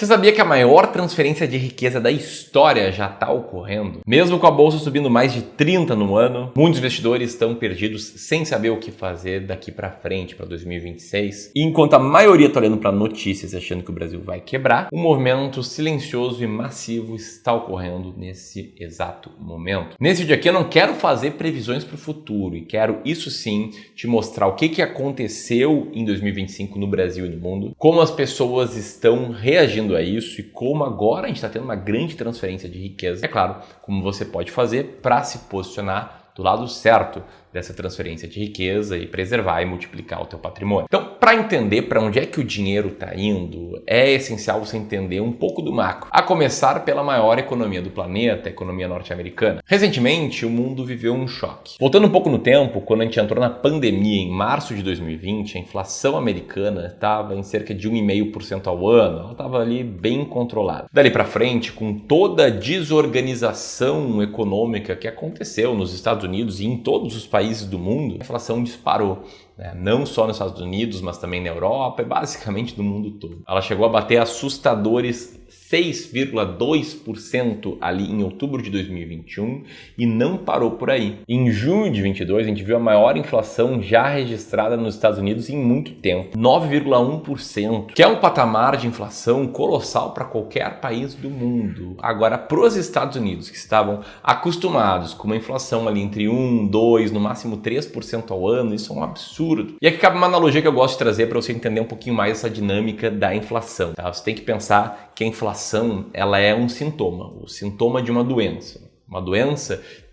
Você sabia que a maior transferência de riqueza da história já está ocorrendo? Mesmo com a bolsa subindo mais de 30 no ano, muitos investidores estão perdidos sem saber o que fazer daqui para frente, para 2026. E enquanto a maioria está olhando para notícias achando que o Brasil vai quebrar, um movimento silencioso e massivo está ocorrendo nesse exato momento. Nesse vídeo aqui eu não quero fazer previsões para o futuro e quero, isso sim, te mostrar o que aconteceu em 2025 no Brasil e no mundo, como as pessoas estão reagindo a isso e como agora a gente está tendo uma grande transferência de riqueza. É claro, como você pode fazer para se posicionar do lado certo dessa transferência de riqueza e preservar e multiplicar o teu patrimônio. Então, para entender para onde é que o dinheiro está indo, é essencial você entender um pouco do macro, a começar pela maior economia do planeta, a economia norte-americana. Recentemente, o mundo viveu um choque. Voltando um pouco no tempo, quando a gente entrou na pandemia em março de 2020, a inflação americana estava em cerca de 1,5% ao ano, ela estava ali bem controlada. Dali para frente, com toda a desorganização econômica que aconteceu nos Estados Unidos e em todos os países do mundo, a inflação disparou, né? Não só nos Estados Unidos, mas também na Europa e basicamente no mundo todo. Ela chegou a bater assustadores 6,2% ali em outubro de 2021 e não parou por aí. Em junho de 2022, a gente viu a maior inflação já registrada nos Estados Unidos em muito tempo, 9,1%, que é um patamar de inflação colossal para qualquer país do mundo. Agora, para os Estados Unidos, que estavam acostumados com uma inflação ali entre 1, 2, no máximo 3% ao ano, isso é um absurdo. E aqui cabe uma analogia que eu gosto de trazer para você entender um pouquinho mais essa dinâmica da inflação. Tá? Você tem que pensar que a inflação ela é um sintoma, o sintoma de uma doença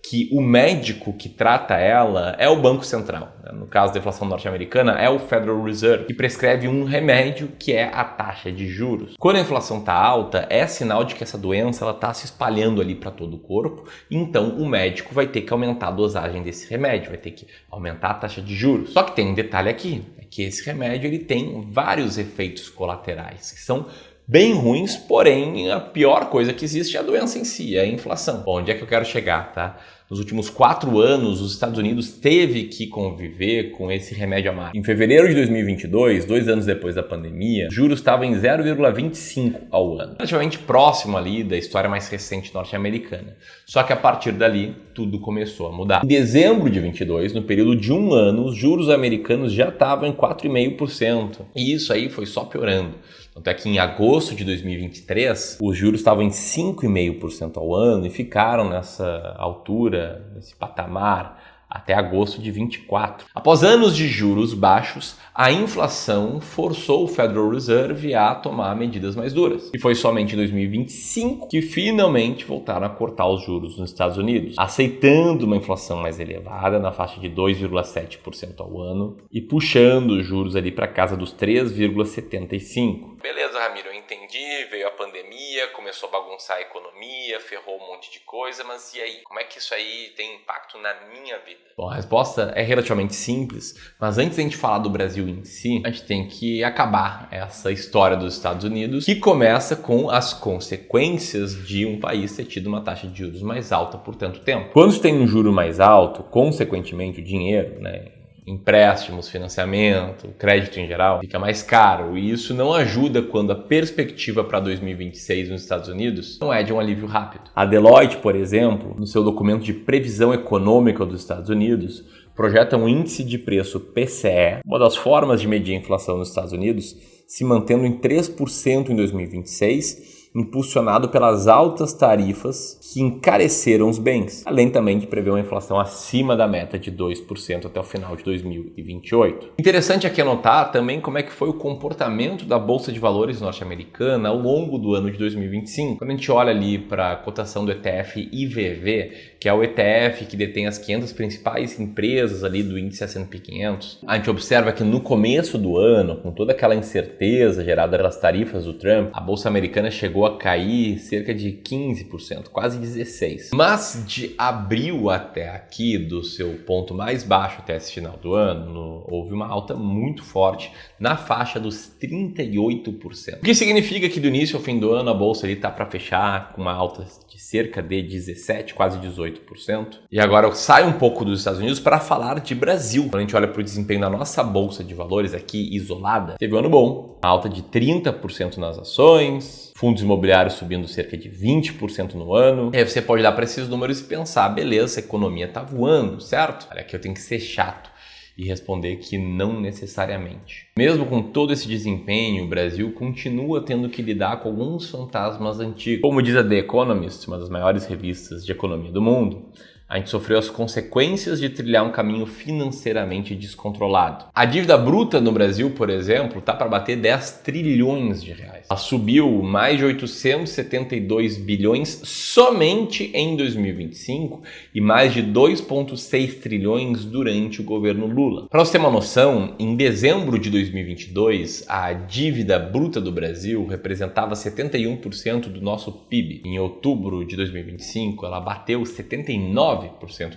que o médico que trata ela é o Banco Central. No caso da inflação norte-americana, é o Federal Reserve, que prescreve um remédio que é a taxa de juros. Quando a inflação está alta, é sinal de que essa doença está se espalhando ali para todo o corpo, então o médico vai ter que aumentar a dosagem desse remédio, vai ter que aumentar a taxa de juros. Só que tem um detalhe aqui, é que esse remédio ele tem vários efeitos colaterais, que são bem ruins, porém a pior coisa que existe é a doença em si, é a inflação. Bom, onde é que eu quero chegar, tá? Nos últimos 4 anos, os Estados Unidos teve que conviver com esse remédio amargo. Em fevereiro de 2022, 2 anos depois da pandemia, os juros estavam em 0,25 ao ano. Relativamente próximo ali da história mais recente norte-americana. Só que a partir dali, tudo começou a mudar. Em dezembro de 22, no período de 1 ano, os juros americanos já estavam em 4,5%. E isso aí foi só piorando. Tanto é que em agosto de 2023, os juros estavam em 5,5% ao ano e ficaram nessa altura, nesse patamar, até agosto de 24. Após anos de juros baixos, a inflação forçou o Federal Reserve a tomar medidas mais duras. E foi somente em 2025 que finalmente voltaram a cortar os juros nos Estados Unidos, aceitando uma inflação mais elevada, na faixa de 2,7% ao ano, e puxando os juros ali para casa dos 3,75%. Beleza, Ramiro, eu entendi, veio a pandemia, começou a bagunçar a economia, ferrou um monte de coisa, mas e aí? Como é que isso aí tem impacto na minha vida? Bom, a resposta é relativamente simples, mas antes de a gente falar do Brasil em si, a gente tem que acabar essa história dos Estados Unidos, que começa com as consequências de um país ter tido uma taxa de juros mais alta por tanto tempo. Quando você tem um juro mais alto, consequentemente o dinheiro, né? Empréstimos, financiamento, crédito em geral, fica mais caro e isso não ajuda quando a perspectiva para 2026 nos Estados Unidos não é de um alívio rápido. A Deloitte, por exemplo, no seu documento de previsão econômica dos Estados Unidos, projeta um índice de preço PCE, uma das formas de medir a inflação nos Estados Unidos, se mantendo em 3% em 2026, impulsionado pelas altas tarifas que encareceram os bens, além também de prever uma inflação acima da meta de 2% até o final de 2028. Interessante aqui anotar também como é que foi o comportamento da Bolsa de Valores norte-americana ao longo do ano de 2025. Quando a gente olha ali para a cotação do ETF IVV, que é o ETF que detém as 500 principais empresas ali do índice S&P 500, a gente observa que no começo do ano, com toda aquela incerteza gerada pelas tarifas do Trump, a Bolsa americana chegou a cair cerca de 15%, quase 16%. Mas de abril até aqui, do seu ponto mais baixo até esse final do ano, houve uma alta muito forte na faixa dos 38%. O que significa que do início ao fim do ano a Bolsa está para fechar com uma alta de cerca de 17%, quase 18%. E agora eu saio um pouco dos Estados Unidos para falar de Brasil. Quando a gente olha para o desempenho da nossa Bolsa de Valores aqui isolada, teve um ano bom, uma alta de 30% nas ações, fundos imobiliários subindo cerca de 20% no ano. E aí você pode olhar para esses números e pensar, beleza, a economia está voando, certo? Olha, aqui eu tenho que ser chato e responder que não necessariamente. Mesmo com todo esse desempenho, o Brasil continua tendo que lidar com alguns fantasmas antigos. Como diz a The Economist, uma das maiores revistas de economia do mundo, a gente sofreu as consequências de trilhar um caminho financeiramente descontrolado. A dívida bruta no Brasil, por exemplo, está para bater 10 trilhões de reais. Ela subiu mais de 872 bilhões somente em 2025 e mais de 2,6 trilhões durante o governo Lula. Para você ter uma noção, em dezembro de 2022, a dívida bruta do Brasil representava 71% do nosso PIB. Em outubro de 2025, ela bateu 79%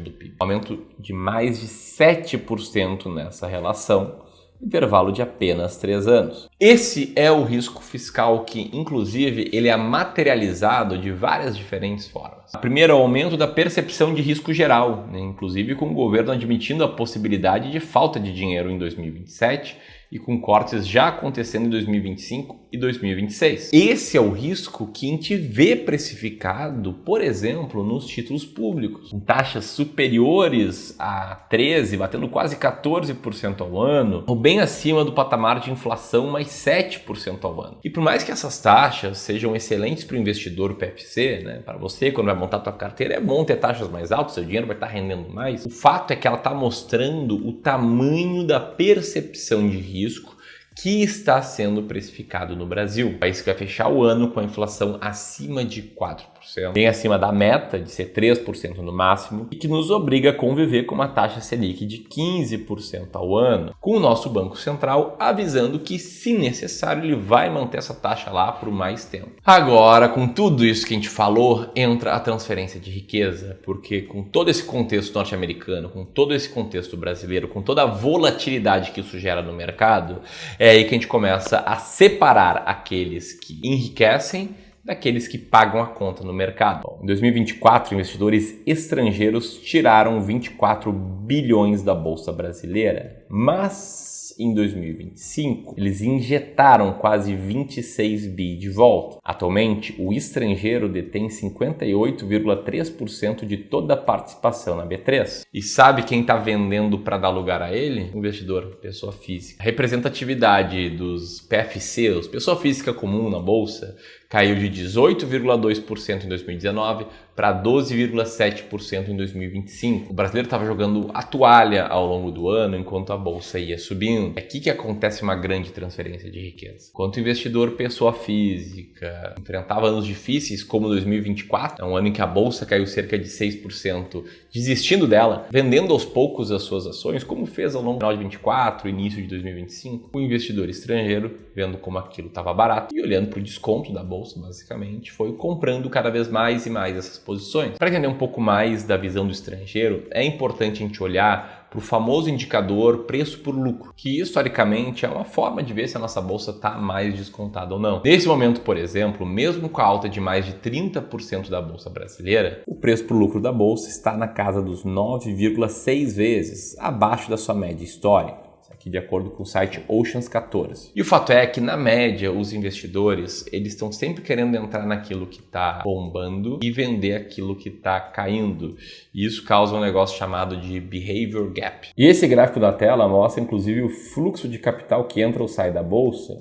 do PIB. Um aumento de mais de 7% nessa relação, intervalo de apenas 3 anos. Esse é o risco fiscal que, inclusive, ele é materializado de várias diferentes formas. A primeira é o aumento da percepção de risco geral, inclusive com o governo admitindo a possibilidade de falta de dinheiro em 2027 e com cortes já acontecendo em 2025 e 2026. Esse é o risco que a gente vê precificado, por exemplo, nos títulos públicos, com taxas superiores a 13%, batendo quase 14% ao ano, ou bem acima do patamar de inflação mais 7% ao ano. E por mais que essas taxas sejam excelentes para o investidor PFC, para você, quando vai montar a tua carteira, é bom ter taxas mais altas, seu dinheiro vai estar rendendo mais. O fato é que ela está mostrando o tamanho da percepção de risco que está sendo precificado no Brasil. O país que vai fechar o ano com a inflação acima de 4%, bem acima da meta de ser 3% no máximo, e que nos obriga a conviver com uma taxa Selic de 15% ao ano, com o nosso Banco Central avisando que, se necessário, ele vai manter essa taxa lá por mais tempo. Agora, com tudo isso que a gente falou, entra a transferência de riqueza, porque com todo esse contexto norte-americano, com todo esse contexto brasileiro, com toda a volatilidade que isso gera no mercado, é aí que a gente começa a separar aqueles que enriquecem daqueles que pagam a conta no mercado. Bom, em 2024, investidores estrangeiros tiraram 24 bilhões da Bolsa Brasileira, mas em 2025, eles injetaram quase 26 bi de volta. Atualmente, o estrangeiro detém 58,3% de toda a participação na B3. E sabe quem está vendendo para dar lugar a ele? O investidor, pessoa física. A representatividade dos PFCs, pessoa física comum na Bolsa, caiu de 18,2% em 2019 para 12,7% em 2025. O brasileiro estava jogando a toalha ao longo do ano enquanto a bolsa ia subindo. É aqui que acontece uma grande transferência de riqueza. Enquanto o investidor, pessoa física, enfrentava anos difíceis como 2024, é um ano em que a bolsa caiu cerca de 6%, desistindo dela, vendendo aos poucos as suas ações, como fez ao longo do final de 2024, início de 2025, o investidor estrangeiro, vendo como aquilo estava barato e olhando para o desconto da bolsa, basicamente, foi comprando cada vez mais e mais essas posições. Para entender um pouco mais da visão do estrangeiro, é importante a gente olhar para o famoso indicador preço por lucro, que historicamente é uma forma de ver se a nossa bolsa está mais descontada ou não. Nesse momento, por exemplo, mesmo com a alta de mais de 30% da bolsa brasileira, o preço por lucro da bolsa está na casa dos 9,6 vezes abaixo da sua média histórica. Aqui de acordo com o site Oceans 14. E o fato é que, na média, os investidores eles estão sempre querendo entrar naquilo que está bombando e vender aquilo que está caindo. E isso causa um negócio chamado de behavior gap. E esse gráfico da tela mostra, inclusive, o fluxo de capital que entra ou sai da bolsa.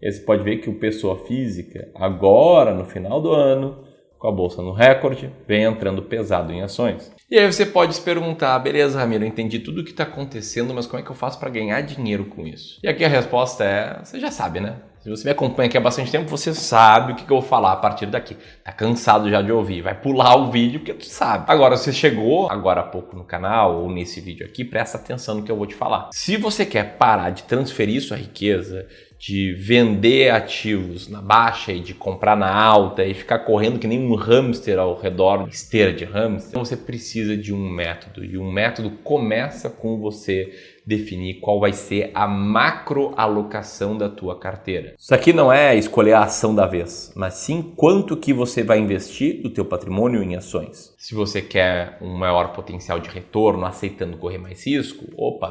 E você pode ver que o pessoa física, agora, no final do ano, com a bolsa no recorde, vem entrando pesado em ações. E aí você pode se perguntar, beleza, Ramiro, eu entendi tudo o que está acontecendo, mas como é que eu faço para ganhar dinheiro com isso? E aqui a resposta é, você já sabe, né? Se você me acompanha aqui há bastante tempo, você sabe o que eu vou falar a partir daqui. Tá cansado já de ouvir, vai pular o vídeo porque tu sabe. Agora, você chegou agora há pouco no canal ou nesse vídeo aqui, presta atenção no que eu vou te falar. Se você quer parar de transferir sua riqueza, de vender ativos na baixa e de comprar na alta e ficar correndo que nem um hamster ao redor de esteira de hamster, você precisa de um método. E um método começa com você definir qual vai ser a macroalocação da tua carteira. Isso aqui não é escolher a ação da vez, mas sim quanto que você vai investir do teu patrimônio em ações. Se você quer um maior potencial de retorno, aceitando correr mais risco,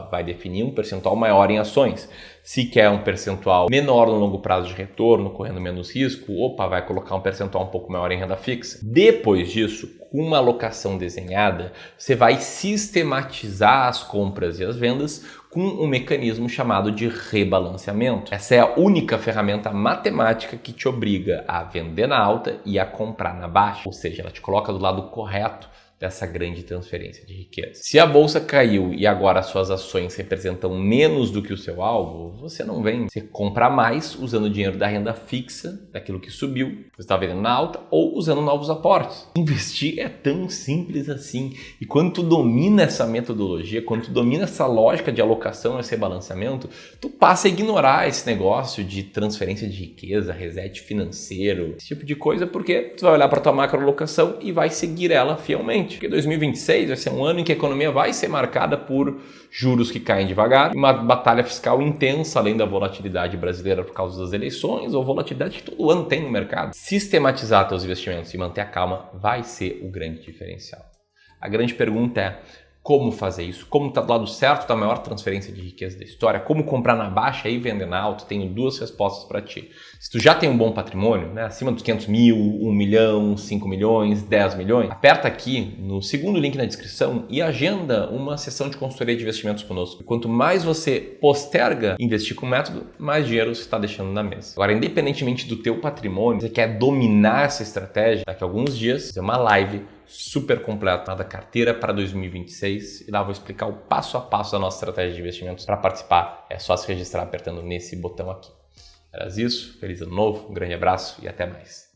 vai definir um percentual maior em ações. Se quer um percentual menor no longo prazo de retorno, correndo menos risco, vai colocar um percentual um pouco maior em renda fixa. Depois disso, com uma alocação desenhada, você vai sistematizar as compras e as vendas com um mecanismo chamado de rebalanceamento. Essa é a única ferramenta matemática que te obriga a vender na alta e a comprar na baixa. Ou seja, ela te coloca do lado correto dessa grande transferência de riqueza. Se a bolsa caiu e agora as suas ações representam menos do que o seu alvo, você não vem. Você compra mais usando o dinheiro da renda fixa, daquilo que subiu, você está vendendo na alta, ou usando novos aportes. Investir é tão simples assim. E quando tu domina essa metodologia, quando tu domina essa lógica de alocação, esse rebalanceamento, tu passa a ignorar esse negócio de transferência de riqueza, reset financeiro, esse tipo de coisa, porque tu vai olhar para tua macroalocação e vai seguir ela fielmente. Porque 2026 vai ser um ano em que a economia vai ser marcada por juros que caem devagar, uma batalha fiscal intensa, além da volatilidade brasileira por causa das eleições, ou volatilidade que todo ano tem no mercado. Sistematizar seus investimentos e manter a calma vai ser o grande diferencial. A grande pergunta é: como fazer isso? Como está do lado certo da maior transferência de riqueza da história? Como comprar na baixa e vender na alta? Tenho duas respostas para ti. Se tu já tem um bom patrimônio, acima dos 500 mil, 1 milhão, 5 milhões, 10 milhões, aperta aqui no segundo link na descrição e agenda uma sessão de consultoria de investimentos conosco. E quanto mais você posterga investir com o método, mais dinheiro você está deixando na mesa. Agora, independentemente do teu patrimônio, você quer dominar essa estratégia, daqui a alguns dias, fazer uma live super completa da carteira para 2026 e lá vou explicar o passo a passo da nossa estratégia de investimentos. Para participar é só se registrar apertando nesse botão aqui. Era isso, feliz ano novo, um grande abraço e até mais.